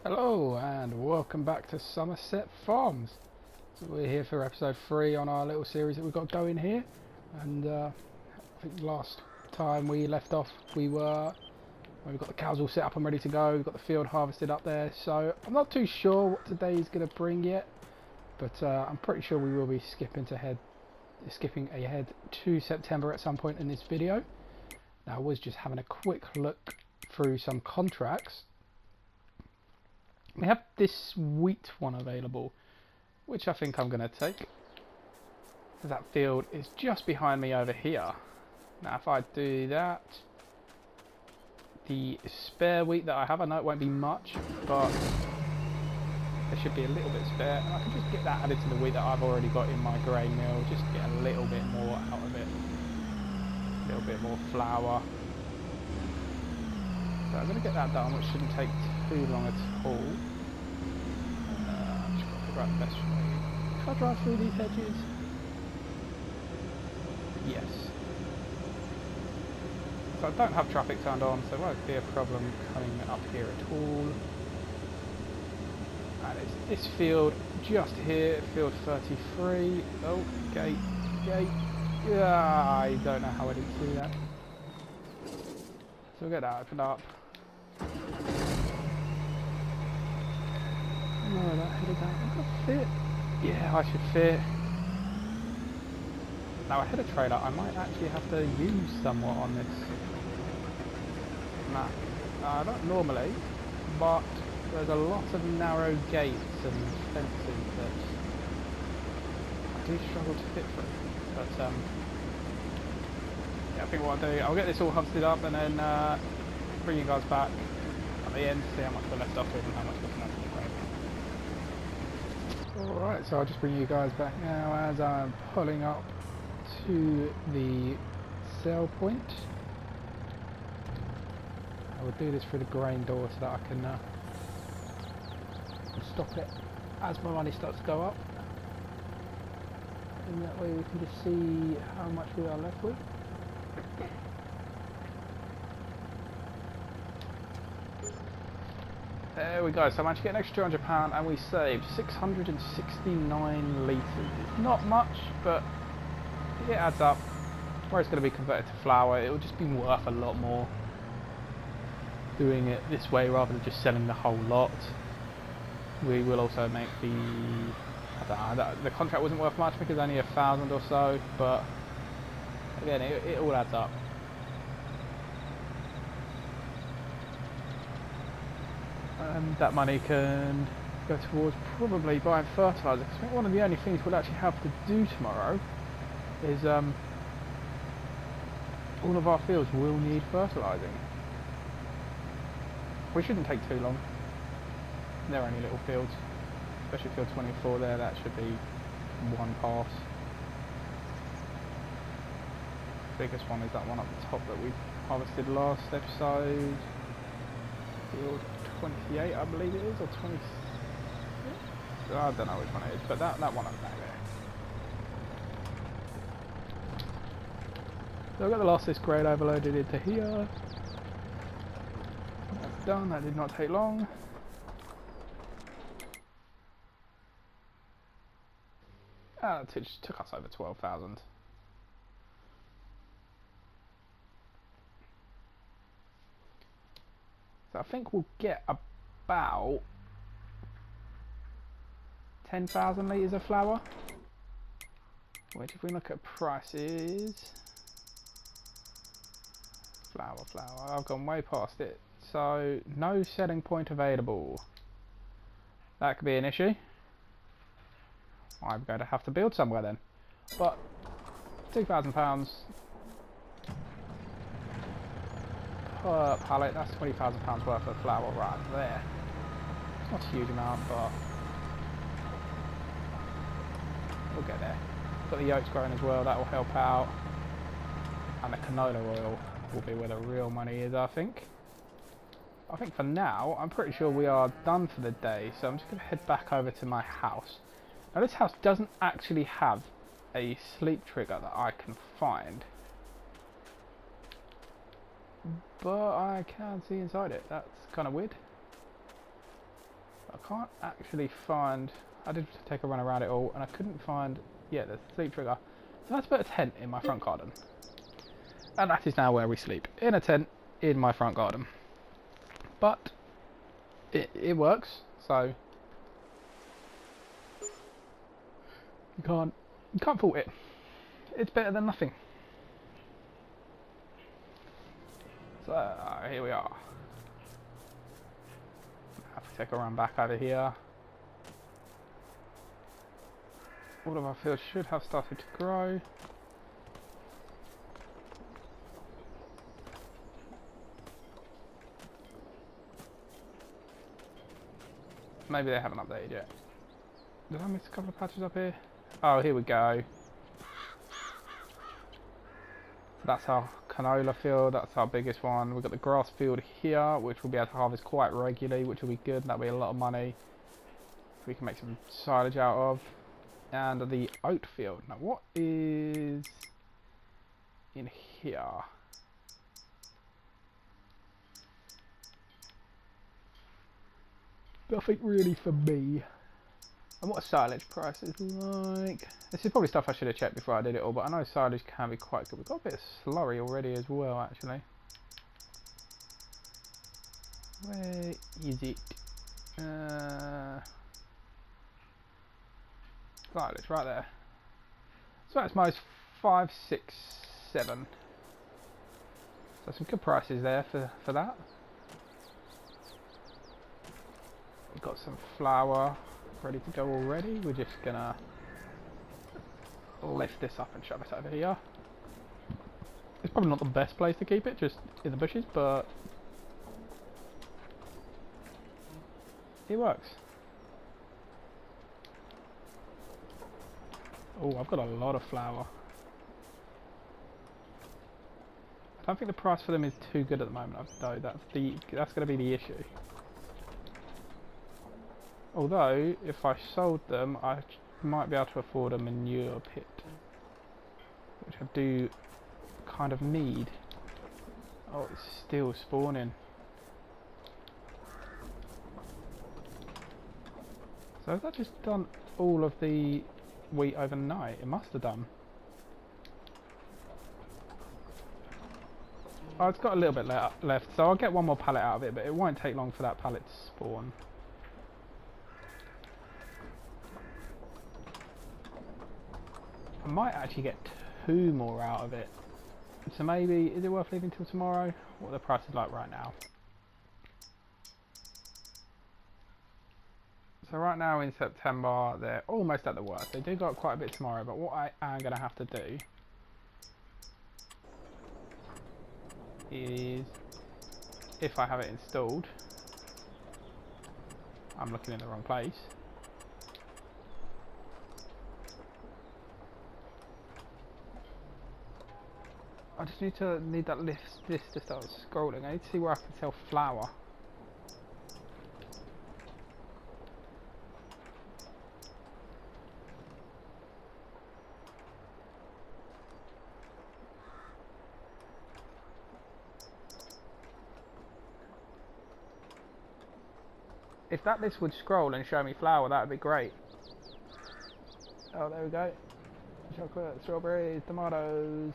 Hello and welcome back to Somerset Farms. So we're here for episode 3 on our little series that we've got going here. And I think last time we left off we've got the cows all set up and ready to go. We've got the field harvested up there. So I'm not too sure what today is going to bring yet. But I'm pretty sure we will be skipping ahead to September at some point in this video. Now I was just having a quick look through some contracts. We have this wheat one available, which I think I'm going to take. That field is just behind me over here. Now if I do that, the spare wheat that I have, I know it won't be much, but there should be a little bit spare. And I can just get that added to the wheat that I've already got in my grain mill, just to get a little bit more out of it. A little bit more flour. So I'm going to get that done, which shouldn't take too long at all. I've just got to figure out the best way. Can I drive through these hedges? Yes. So I don't have traffic turned on, so it won't be a problem coming up here at all. And it's this field just here, field 33. Oh, gate. Yeah, I don't know how I didn't see that. So we'll get that opened up. No, that headed down. I've got to fit. Yeah, I should fit. Now, a header trailer, I might actually have to use somewhat on this map. Not normally, but there's a lot of narrow gates and fences that I do struggle to fit through. But, yeah, I think what I'll do, I'll get this all hosted up and then bring you guys back at the end to see how much we're left off with and how much we're left off with. Alright, so I'll just bring you guys back now as I'm pulling up to the sell point. I will do this through the grain door so that I can stop it as my money starts to go up. And that way we can just see how much we are left with. There we go, so I managed to get an extra £200 and we saved 669 litres. It's not much, but it adds up. Where it's going to be converted to flour, it will just be worth a lot more doing it this way rather than just selling the whole lot. We will also make the contract wasn't worth much because only 1,000 or so, but again, it all adds up. And that money can go towards probably buying fertiliser. Because I think one of the only things we'll actually have to do tomorrow is all of our fields will need fertilising. We shouldn't take too long. They're only little fields, especially field 24 there. That should be one pass. The biggest one is that one up the top that we harvested last episode. Field 28, I believe it is, or 20. I don't know which one it is, but that one up there. So I've got the last of this grain overloaded into here. That's done. That did not take long. It took us over 12,000. So I think we'll get about 10,000 litres of flour. Which, if we look at prices, flour, I've gone way past it. So no selling point available. That could be an issue. I'm going to have to build somewhere then. But £2,000 per pallet, that's £20,000 worth of flour right there. It's not a huge amount, but we'll get there. Got the oats growing as well, that will help out. And the canola oil will be where the real money is, I think. I think for now, I'm pretty sure we are done for the day, so I'm just going to head back over to my house. Now this house doesn't actually have a sleep trigger that I can find. But I can see inside it. That's kind of weird. can't actually find... I did take a run around it all and I couldn't find... Yeah, the sleep trigger. So let's put a tent in my front garden. And that is now where we sleep. In a tent in my front garden. But it works, so you can't fault it. It's better than nothing. So here we are. Have to take a run back over here. All of our fields should have started to grow. Maybe they haven't updated yet. Did I miss a couple of patches up here? Oh, here we go. That's our canola field, that's our biggest one. We've got the grass field here, which we'll be able to harvest quite regularly, which will be good. That'll be a lot of money. We can make some silage out of. And the oat field. Now, what is in here? Nothing really for me. And what silage price is like? This is probably stuff I should have checked before I did it all, but I know silage can be quite good. We've got a bit of slurry already as well, actually. Where is it? Silage, right there. So that's most 5, 6, 7. So some good prices there for that. We've got some flour ready to go already. We're just gonna lift this up and shove it over here. It's probably not the best place to keep it, just in the bushes, but it works. Oh, I've got a lot of flour. I don't think the price for them is too good at the moment, though. That's going to be the issue. Although, if I sold them, I might be able to afford a manure pit, which I do kind of need. Oh, it's still spawning. So has that just done all of the wheat overnight? It must have done. Oh, it's got a little bit left, so I'll get one more pallet out of it, but it won't take long for that pallet to spawn. I might actually get 2 more out of it. So maybe, is it worth leaving till tomorrow? What are the prices like right now? So right now in September, they're almost at the worst. They do got quite a bit tomorrow, but what I am going to have to do is, if I have it installed, I'm looking in the wrong place. I just need that list to start scrolling. I need to see where I can sell flour. If that list would scroll and show me flour, that would be great. Oh, there we go. Chocolate, strawberries, tomatoes.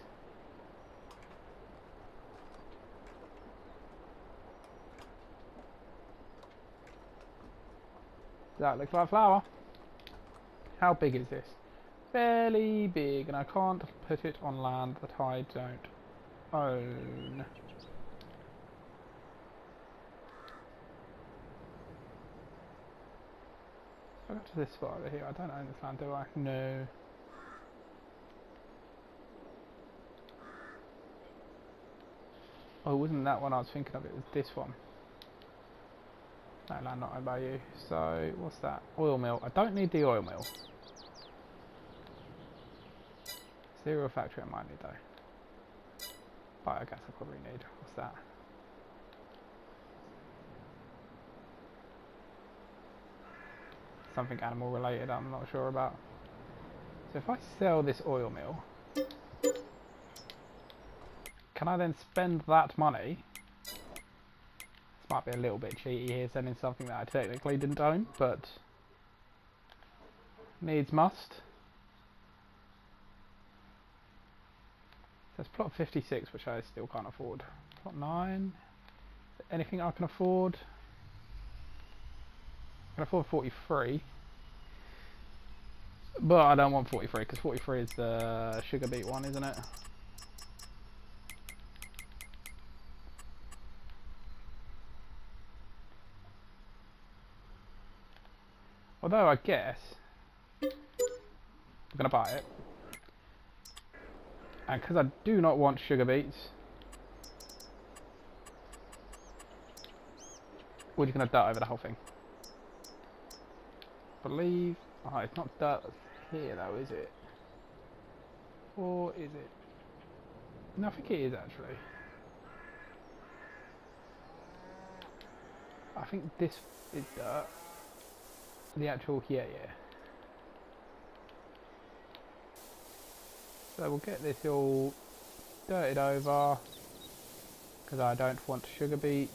That looks like flour. How big is this? Fairly big, and I can't put it on land that I don't own. I got to this spot over here. I don't own this land, do I? No. Oh, it wasn't that one I was thinking of, it was this one. No, land not owned by you. So, what's that? Oil mill. I don't need the oil mill. Cereal factory I might need though. But I guess I probably need. What's that? Something animal related I'm not sure about. So if I sell this oil mill, can I then spend that money? That's Might be a little bit cheaty here, sending something that I technically didn't own, but needs must. So it's plot 56, which I still can't afford. Plot 9. Anything I can afford? I can afford 43. But I don't want 43, because 43 is the sugar beet one, isn't it? Although I guess I'm going to buy it. And because I do not want sugar beets, we're just going to dirt over the whole thing. I believe... Oh, it's not dirt here though, is it? Or is it? No, I think it is actually. I think this is dirt. The actual... yeah. So we'll get this all dirted over, because I don't want sugar beets.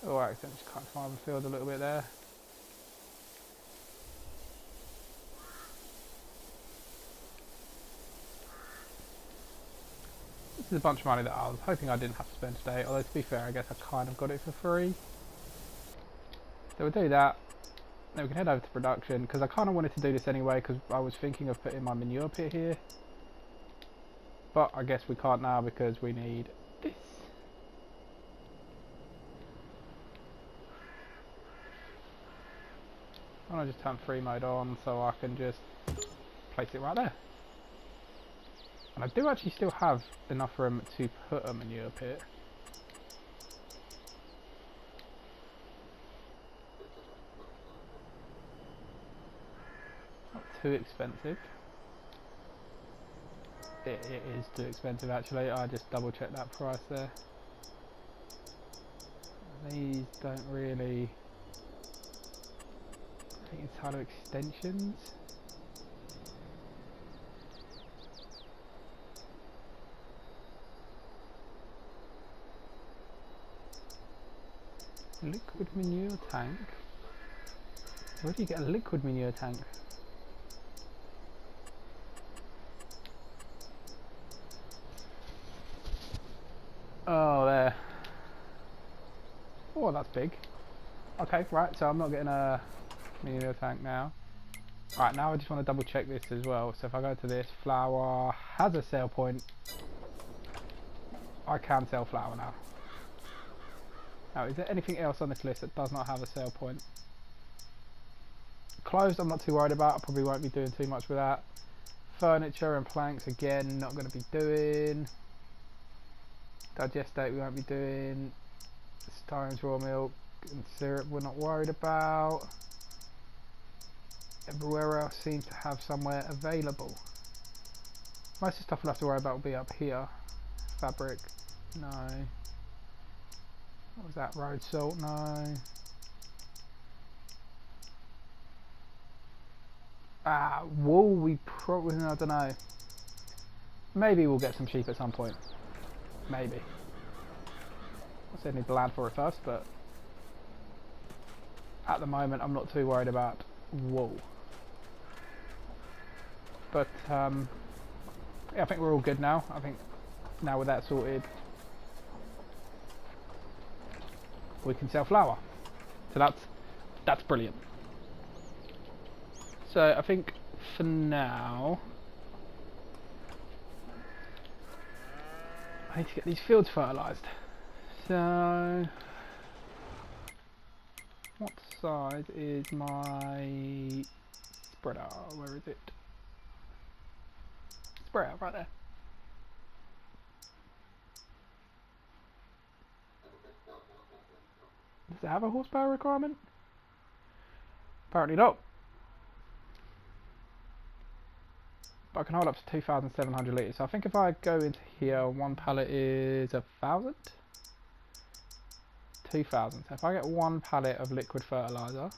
Oh, I accidentally just cut my field a little bit there. This is a bunch of money that I was hoping I didn't have to spend today, although to be fair, I guess I kind of got it for free. So we'll do that, then we can head over to production, because I kind of wanted to do this anyway, because I was thinking of putting my manure pit here. But I guess we can't now, because we need this. I'm going to just turn free mode on, so I can just place it right there. And I do actually still have enough room to put a manure pit. Not too expensive. It is too expensive actually, I just double checked that price there. These don't really... I think it's Halo extensions. Liquid manure tank. Where do you get a liquid manure tank? Oh, there. Oh, that's big. Okay, right, so I'm not getting a manure tank now. Right, now I just want to double check this as well. So if I go to this, flour has a sale point. I can sell flour now. Now, is there anything else on this list that does not have a sale point? Clothes, I'm not too worried about. I probably won't be doing too much with that. Furniture and planks, again, not going to be doing. Digestate, we won't be doing. Styrone's raw milk and syrup, we're not worried about. Everywhere else seems to have somewhere available. Most of the stuff we'll have to worry about will be up here. Fabric, no. What was that? Road salt, no. Wool, we probably, I don't know. Maybe we'll get some sheep at some point. Maybe. I said need the land for it first, but at the moment I'm not too worried about wool. But yeah, I think we're all good now. I think now with that sorted, we can sell flour. So that's brilliant. So I think for now I need to get these fields fertilised. So what size is my spreader? Where is it? Spreader, right there. Does it have a horsepower requirement? Apparently not. But I can hold up to 2,700 litres. So I think if I go into here, one pallet is 1,000? 2,000. So if I get one pallet of liquid fertiliser,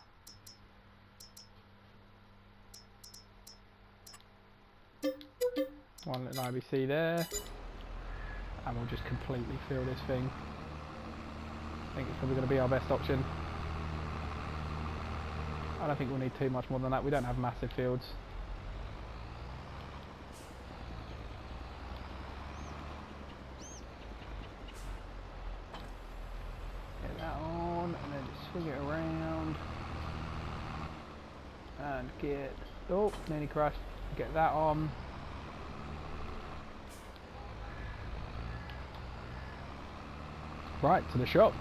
One little IBC there. And we'll just completely fill this thing. I think it's probably going to be our best option. I don't think we'll need too much more than that. We don't have massive fields. Get that on and then just swing it around. And get... Oh, nearly crashed. Get that on. Right, to the shop.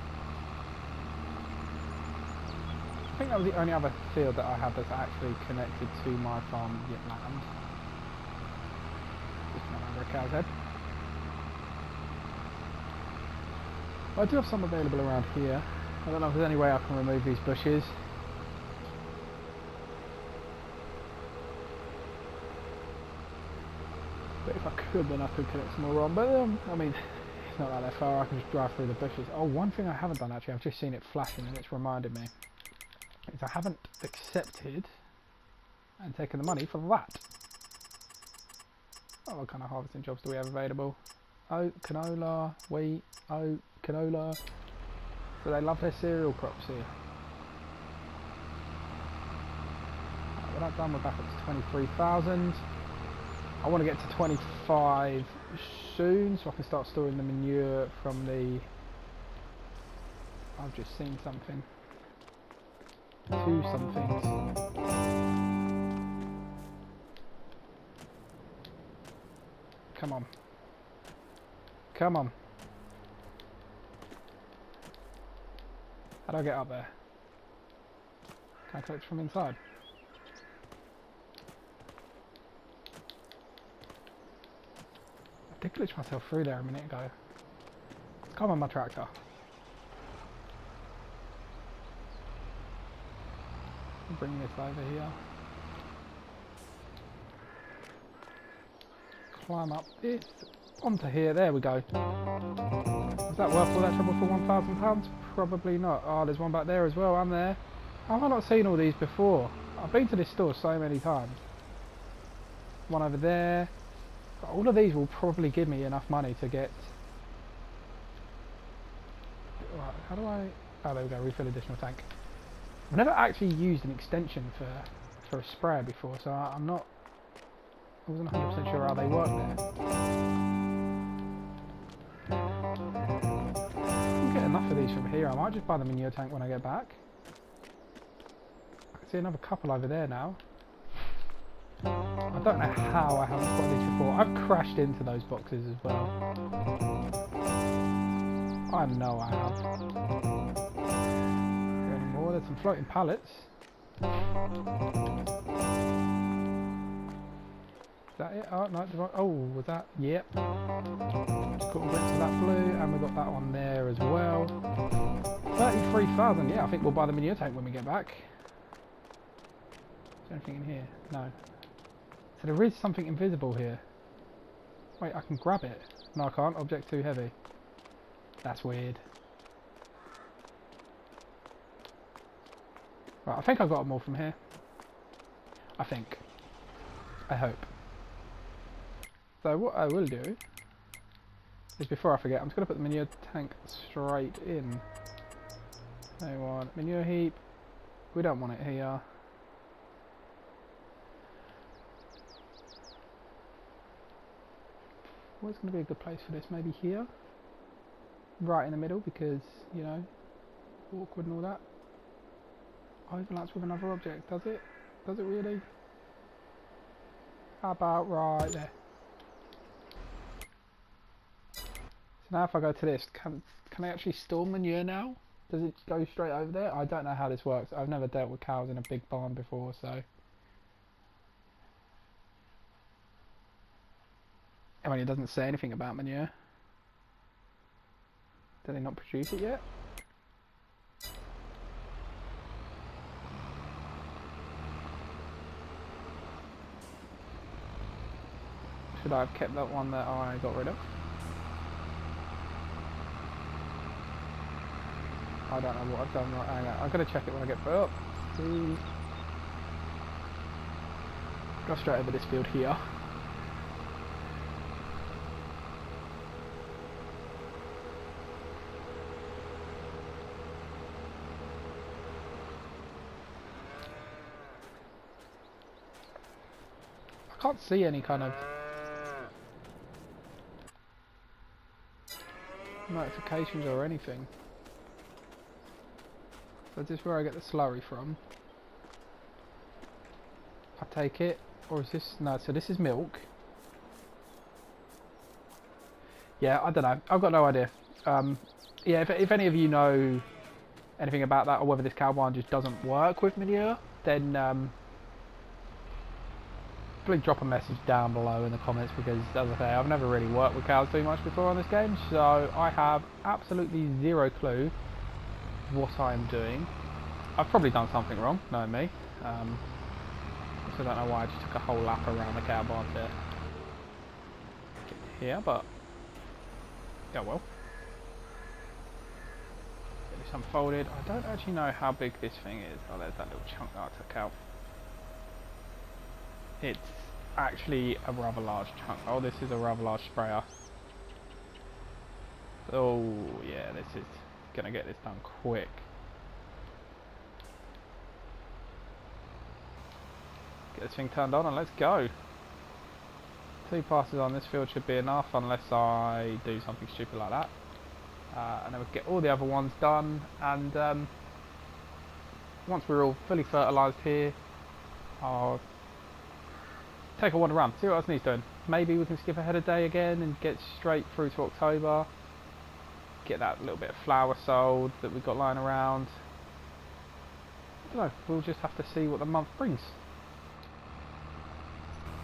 I think that was the only other field that I have that's actually connected to my farm yet land. Just not over a cow's head. I do have some available around here. I don't know if there's any way I can remove these bushes. But if I could, then I could connect some more on. But I mean, it's not like that far. I can just drive through the bushes. Oh, one thing I haven't done actually, I've just seen it flashing and it's reminded me. Is I haven't accepted and taken the money for that. Oh, what kind of harvesting jobs do we have available? Oat, canola, wheat, oat, canola. So they love their cereal crops here. Right, we're not done, we're back up to 23,000. I want to get to 25 soon so I can start storing the manure from the... I've just seen something. Two somethings. Come on. Come on. How do I get up there? Can I collect from inside? I did glitch myself through there a minute ago. Come on, my tractor. Bring this over here. Climb up this onto here. There we go. Is that worth all that trouble for £1,000? Probably not. Oh, there's one back there as well. I'm there. How have I not seen all these before? I've been to this store so many times. One over there. But all of these will probably give me enough money to get... Right, how do I... Oh, there we go. Refill additional tank. I've never actually used an extension for a sprayer before, so I wasn't 100% sure how they work there. I can get enough of these from here. I might just buy the manure tank when I get back. I can see another couple over there now. I don't know how I haven't got these before. I've crashed into those boxes as well. I know I have. There's some floating pallets. Is that it? Oh, no, oh, was that? Yep. Just got bricks of that blue, and we've got that one there as well. 33,000, yeah, I think we'll buy the manure tank when we get back. Is there anything in here? No. So there is something invisible here. Wait, I can grab it. No, I can't. Object too heavy. That's weird. Right, I think I got them all from here. I think. I hope. So what I will do is, before I forget, I'm just going to put the manure tank straight in. They want manure heap. We don't want it here. Where's going to be a good place for this? Maybe here? Right in the middle, because, you know, awkward and all that. Overlaps with another object, does it? Does it really? How about right there? So now if I go to this, can I actually store manure now? Does it go straight over there? I don't know how this works. I've never dealt with cows in a big barn before, so... I mean, it doesn't say anything about manure. Did they not produce it yet? Should I have kept that one that I got rid of? I don't know what I've done right. Hang on, I've got to check it when I get put up. See. Go straight over this field here. I can't see any kind of notifications or anything. So this is where I get the slurry from. I take it, or is this, no, so this is milk. Yeah, I don't know, I've got no idea. Yeah, if any of you know anything about that, or whether this cow barn just doesn't work with manure, then please drop a message down below in the comments, because as I say, I've never really worked with cows too much before on this game, so I have absolutely zero clue what I'm doing. I've probably done something wrong, knowing me. So I don't know why I just took a whole lap around the cow barn to get here, but yeah, well. Get this unfolded. I don't actually know how big this thing is. Oh, there's that little chunk that I took out. It's actually a rather large chunk. Oh, this is a rather large sprayer. Oh yeah, this is gonna get this done quick. Get this thing turned on and let's go. 2 passes on this field should be enough, unless I do something stupid like that. And then we'll get all the other ones done, and once we're all fully fertilised here, I'll take a wander around, see what else needs doing. Maybe we can skip ahead a day again and get straight through to October. Get that little bit of flour sold that we've got lying around. I don't know, we'll just have to see what the month brings.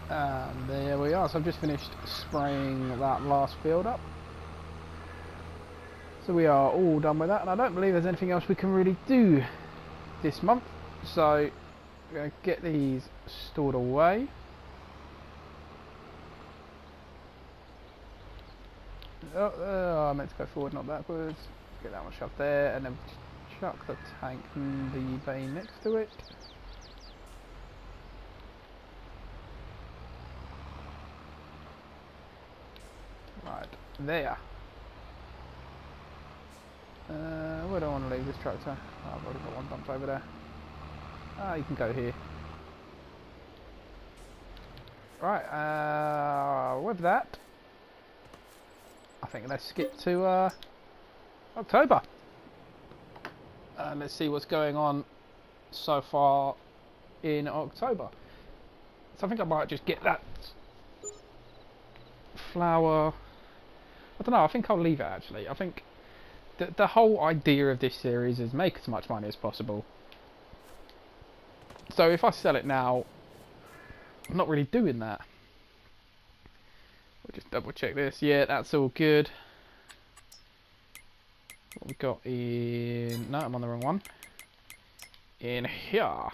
And there we are, so I've just finished spraying that last field up. So we are all done with that, and I don't believe there's anything else we can really do this month. So we're going to get these stored away. I meant to go forward, not backwards. Get that one shoved there, and then chuck the tank in the bay next to it. Right, there. Where do I want to leave this tractor? Oh, I've already got one dumped over there. Ah, you can go here. Right, with that, I think let's skip to October. Let's see what's going on so far in October. So I think I might just get that flour. I don't know, I think I'll leave it actually. I think the whole idea of this series is make as much money as possible. So if I sell it now, I'm not really doing that. We'll just double check this. Yeah, that's all good. What we got in... No, I'm on the wrong one. In here.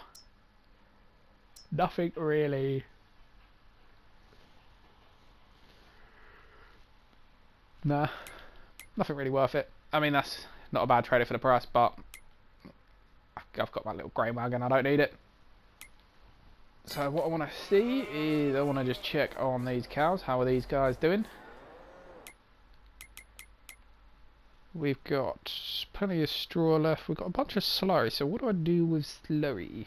Nothing really. Nah. Nothing really worth it. I mean, that's not a bad trader for the price, but I've got my little grey wagon, I don't need it. So what I want to see is, I want to just check on these cows. How are these guys doing? We've got plenty of straw left. We've got a bunch of slurry. So what do I do with slurry?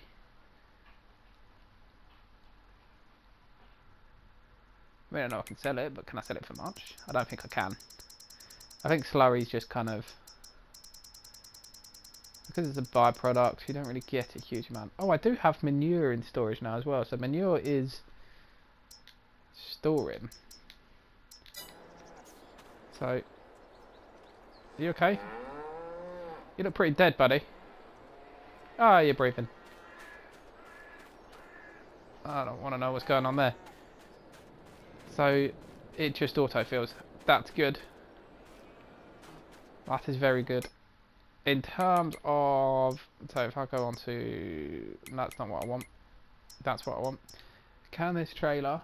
I mean, I know I can sell it, but can I sell it for much? I don't think I can. I think slurry's just kind of... Because it's a byproduct, you don't really get a huge amount. Oh, I do have manure in storage now as well. So manure is storing. So, are you okay? You look pretty dead, buddy. Ah, you're breathing. I don't want to know what's going on there. So, it just auto-fills. That's good. That is very good. In terms of... So if I go on to... That's not what I want. That's what I want. Can this trailer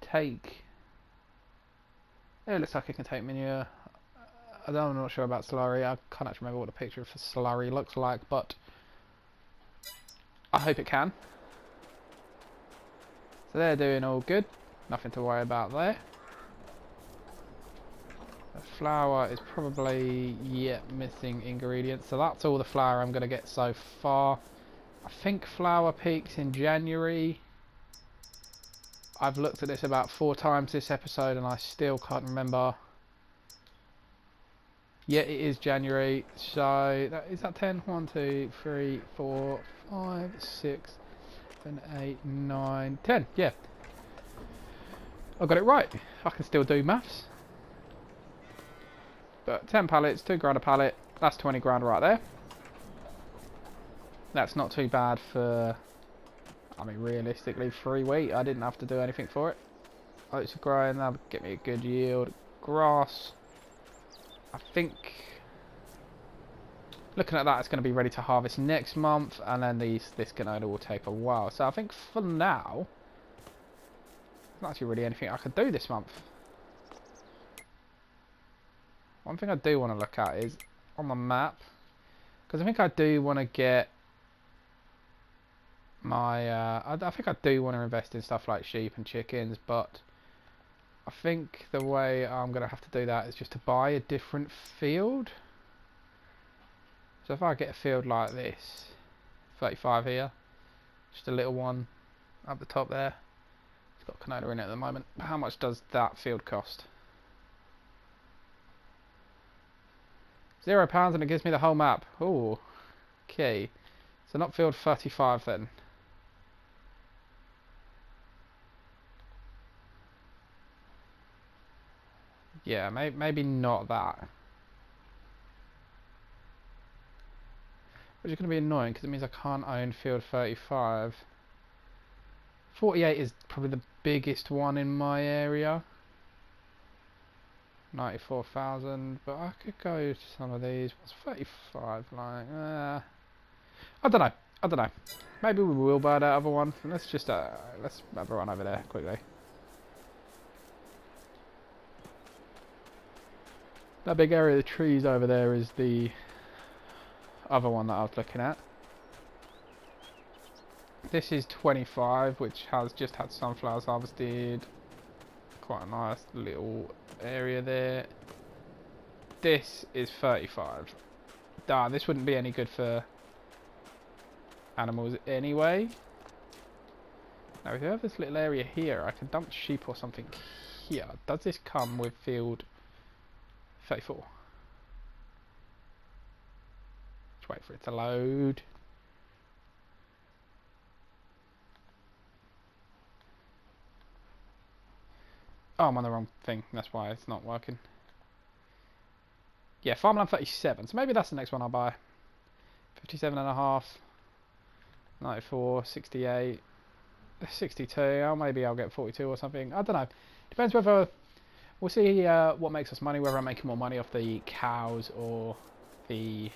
take... It looks like it can take manure. I'm not sure about slurry. I can't actually remember what the picture for slurry looks like, but I hope it can. So they're doing all good. Nothing to worry about there. The flour is probably yet missing ingredients, so that's all the flour I'm going to get so far. I think flour peaks in January. I've looked at this about 4 times this episode and I still can't remember. Yeah, it is January, so is that 10? 1, 2, 3, 4, 5, 6, 7, 8, 9, 10. Yeah, I got it right. I can still do maths. But 10 pallets, 2 grand a pallet, that's 20 grand right there. That's not too bad for, I mean, realistically, free wheat. I didn't have to do anything for it. Oats are growing, that'll get me a good yield. Grass, I think, looking at that, it's going to be ready to harvest next month, and then this canola will take a while. So I think for now, there's not actually really anything I could do this month. One thing I do want to look at is on the map, because I think I do want to get my, I think I do want to invest in stuff like sheep and chickens, but I think the way I'm going to have to do that is just to buy a different field. So if I get a field like this, 35 here, just a little one up the top there, it's got canola in it at the moment. How much does that field cost? £0 and it gives me the whole map. Oh, okay. So not field 35 then. Yeah, maybe not that. Which is going to be annoying because it means I can't own field 35. 48 is probably the biggest one in my area. 94,000, but I could go to some of these. What's 35 like? I don't know. I don't know. Maybe we will buy that other one. Let's just let's have a run over there quickly. That big area of the trees over there is the other one that I was looking at. This is 25, which has just had sunflowers harvested. Quite a nice little area there. This is 35. This wouldn't be any good for animals anyway. Now if you have this little area here, I can dump sheep or something here. Does this come with field 34? Just wait for it to load. Oh, I'm on the wrong thing. That's why it's not working. Yeah, farmland 37. So maybe that's the next one I'll buy. 57.5. 94, 68, 62. Oh, maybe I'll get 42 or something. I don't know. Depends whether we'll see what makes us money. Whether I'm making more money off the cows or the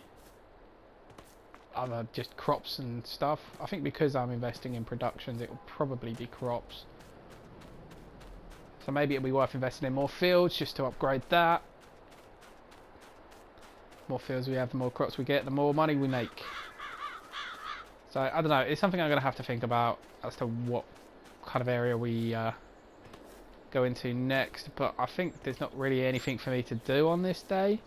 other just crops and stuff. I think because I'm investing in productions, it will probably be crops. So maybe it'll be worth investing in more fields just to upgrade that. More fields we have, the more crops we get, the more money we make. So I don't know, it's something I'm going to have to think about as to what kind of area we go into next. But I think there's not really anything for me to do on this day.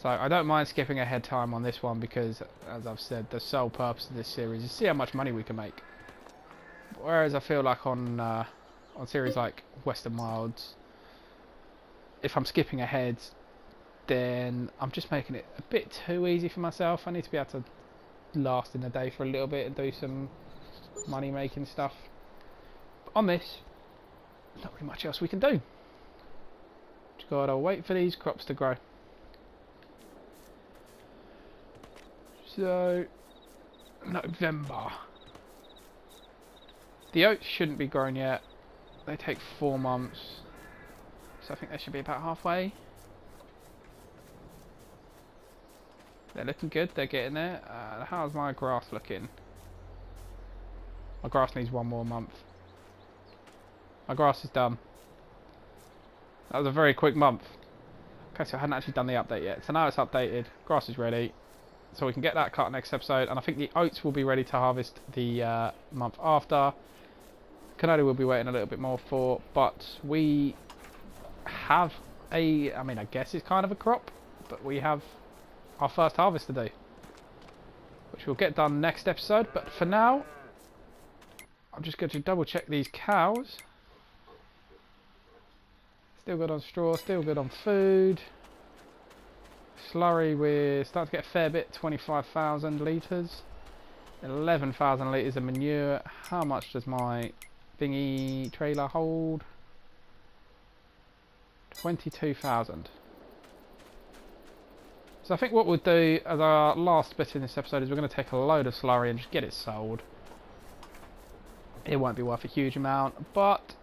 So I don't mind skipping ahead time on this one because, as I've said, the sole purpose of this series is to see how much money we can make. Whereas I feel like on series like Western Wilds, if I'm skipping ahead, then I'm just making it a bit too easy for myself. I need to be able to last in the day for a little bit and do some money making stuff. But on this, not really much else we can do. Just gotta wait for these crops to grow. So November. The oats shouldn't be grown yet. They take 4 months, so I think they should be about halfway. They're looking good, they're getting there. How's my grass looking? My grass needs 1 more month. My grass is done. That was a very quick month. Okay, so I hadn't actually done the update yet. So now it's updated, grass is ready. So we can get that cut next episode, and I think the oats will be ready to harvest the month after. Canola will be waiting a little bit more for, but we have I mean, I guess it's kind of a crop, but we have our first harvest to do, which we'll get done next episode. But for now, I'm just going to double check these cows. Still good on straw, still good on food. Slurry, we're starting to get a fair bit, 25,000 litres. 11,000 litres of manure. How much does my thingy trailer hold? 22,000. So I think what we'll do as our last bit in this episode is we're going to take a load of slurry and just get it sold. It won't be worth a huge amount, but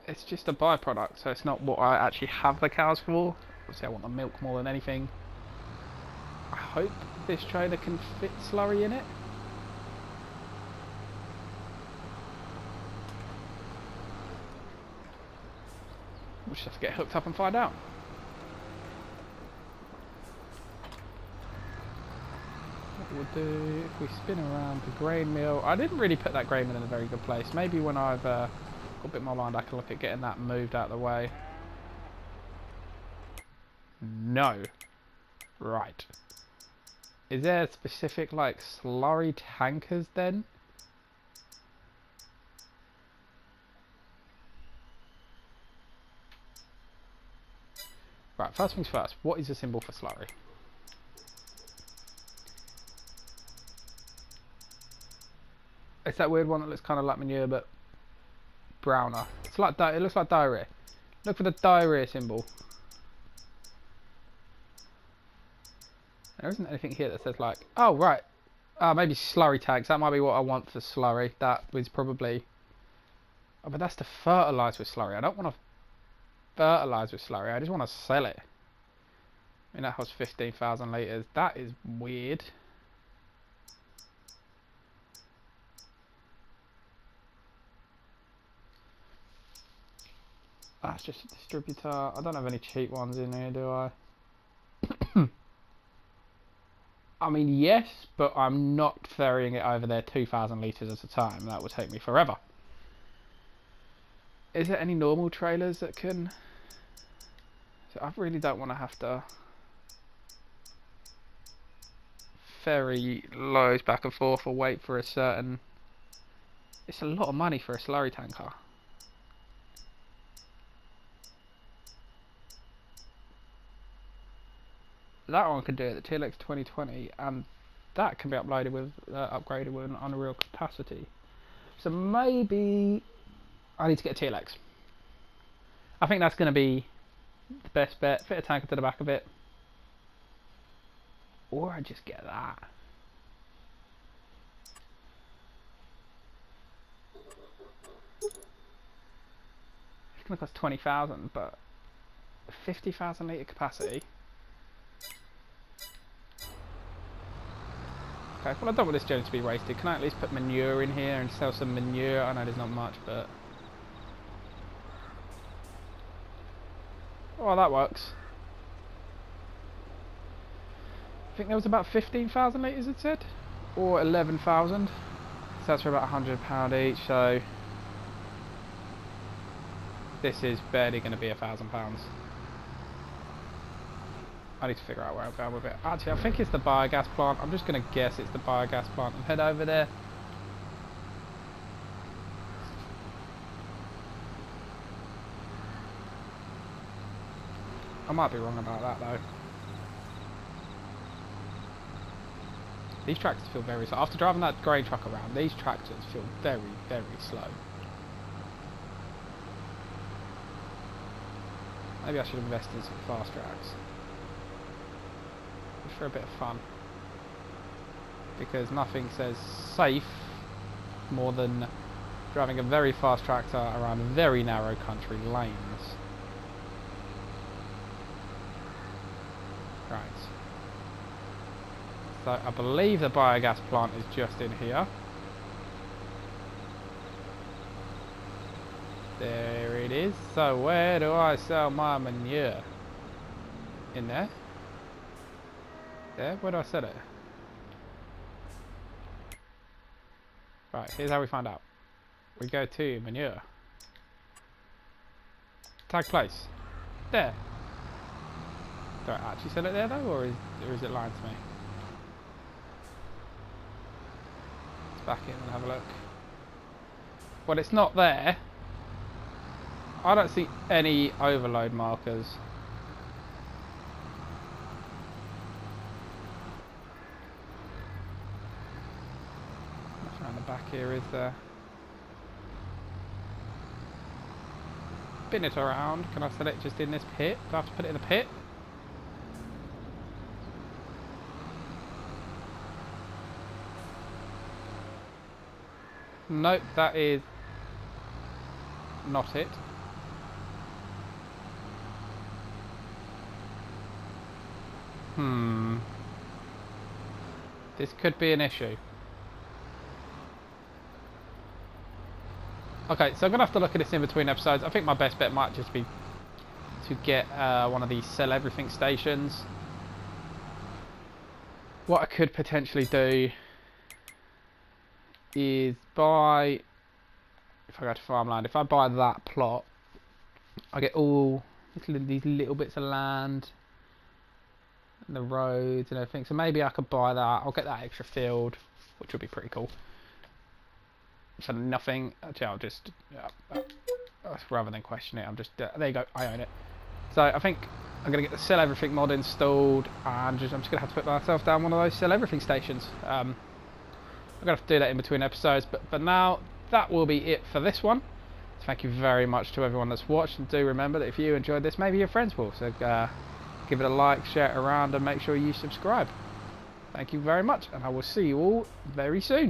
it's just a byproduct, so it's not what I actually have the cows for. Obviously I want the milk more than anything. I hope this trailer can fit slurry in it. We'll just have to get hooked up and find out. What we'll do, if we spin around the grain mill, I didn't really put that grain mill in a very good place. Maybe when I've got a bit more land I can look at getting that moved out of the way. No. Right. Is there specific like slurry tankers then? Right, first things first, what is the symbol for slurry? It's that weird one that looks kind of like manure but browner. It's like it looks like diarrhea. Look for the diarrhea symbol. There isn't anything here that says like, oh right, maybe slurry tags. That might be what I want for slurry. That was probably, oh, but that's to fertilise with slurry. I don't want to fertilise with slurry. I just want to sell it. I mean that has 15,000 litres. That is weird. That's just a distributor. I don't have any cheap ones in here, do I? I mean, yes, but I'm not ferrying it over there 2,000 litres at a time. That would take me forever. Is there any normal trailers that can... So I really don't want to have to ferry loads back and forth or wait for a certain... It's a lot of money for a slurry tanker. That one can do it, the TLX 2020, and that can be uploaded with, upgraded with an Unreal capacity. So maybe I need to get a TLX. I think that's going to be the best bet. Fit a tanker to the back of it. Or I just get that. It's going to cost 20,000, but 50,000 litre capacity. Okay, well I don't want this journey to be wasted. Can I at least put manure in here and sell some manure? I know there's not much, but... Oh, that works. I think there was about 15,000 litres it said? Or 11,000. So that's for about £100 each, so... This is barely going to be £1,000. I need to figure out where I'm going with it. Actually, I think it's the biogas plant. I'm just going to guess it's the biogas plant and head over there. I might be wrong about that though. These tractors feel very slow. After driving that grain truck around, these tractors feel very, very slow. Maybe I should invest in some fast tracks. For a bit of fun, because nothing says safe more than driving a very fast tractor around very narrow country lanes. Right, so I believe the biogas plant is just in here. There it is. So where do I sell my manure? In there? There? Where do I set it? Right, here's how we find out. We go to manure. Tag place. There. Do I actually sell it there though, or is it lying to me? back in and have a look. Well, it's not there. I don't see any overload markers. Nothing around the back here, is there? Spin it around. Can I select just in this pit? Do I have to put it in the pit? Nope, that is not it. This could be an issue. Okay, so I'm going to have to look at this in between episodes. I think my best bet might just be to get one of these sell everything stations. What I could potentially do is buy, if I go to farmland, if I buy that plot, I get all these little bits of land, and the roads and everything. So maybe I could buy that. I'll get that extra field, which would be pretty cool. For nothing. Actually, I'll just rather than question it, I'm just there you go. I own it. So I think I'm gonna get the sell everything mod installed, and I'm just gonna have to put myself down one of those sell everything stations. I'm gonna have to do that in between episodes, but for now that will be it for this one. Thank you very much to everyone that's watched, and do remember that if you enjoyed this, maybe your friends will. So give it a like, share it around, and make sure you subscribe. Thank you very much, and I will see you all very soon.